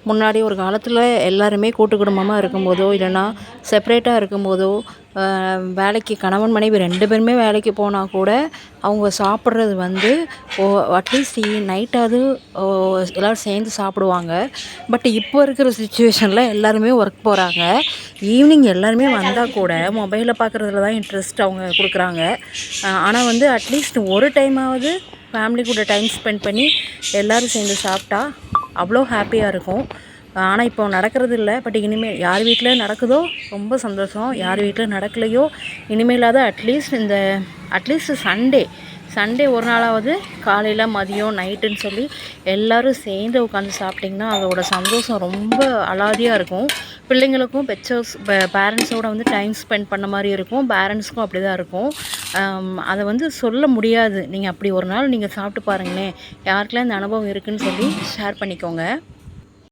முன்னாடி ஒரு காலத்தில் எல்லாருமே கூட்டு குடும்பமாக இருக்கும்போதோ இல்லைன்னா செப்ரேட்டாக இருக்கும்போதோ வேலைக்கு கணவன் மனைவி 2 பேருமே வேலைக்கு போனால் கூட அவங்க சாப்பிட்றது வந்து அட்லீஸ்ட் நைட்டாவது எல்லோரும் சேர்ந்து சாப்பிடுவாங்க. பட் இப்போ இருக்கிற சுச்சுவேஷனில் எல்லாருமே ஒர்க் போகிறாங்க. ஈவினிங் எல்லாருமே வந்தால் கூட மொபைலை பார்க்குறதுல தான் இன்ட்ரெஸ்ட் அவங்க கொடுக்குறாங்க. ஆனால் வந்து அட்லீஸ்ட் ஒரு டைமாவது ஃபேமிலி கூட டைம் ஸ்பெண்ட் பண்ணி எல்லோரும் சேர்ந்து சாப்பிட்டா அவ்வளோ ஹாப்பியாக இருக்கும். ஆனால் இப்போ நடக்கிறது இல்லை. பட் இனிமேல் யார் வீட்டில் நடக்குதோ ரொம்ப சந்தோஷம், யார் வீட்டில் நடக்கலையோ இனிமேலாவது அட்லீஸ்ட் சண்டே ஒரு நாளாவது காலையில் மதியம் நைட்டுன்னு சொல்லி எல்லோரும் சேர்ந்து உட்காந்து சாப்பிட்டிங்கன்னா அதோட சந்தோஷம் ரொம்ப அலாதியாக இருக்கும். பிள்ளைங்களுக்கும் பேரண்ட்ஸோடு வந்து டைம் ஸ்பெண்ட் பண்ண மாதிரி இருக்கும், பேரண்ட்ஸ்க்கும் அப்படி தான் இருக்கும். அதை வந்து சொல்ல முடியாது. நீங்கள் அப்படி ஒரு நாள் நீங்கள் சாப்பிட்டு பாருங்களேன், யாருக்கெல்லாம் இந்த அனுபவம் இருக்குதுன்னு சொல்லி ஷேர் பண்ணிக்கோங்க.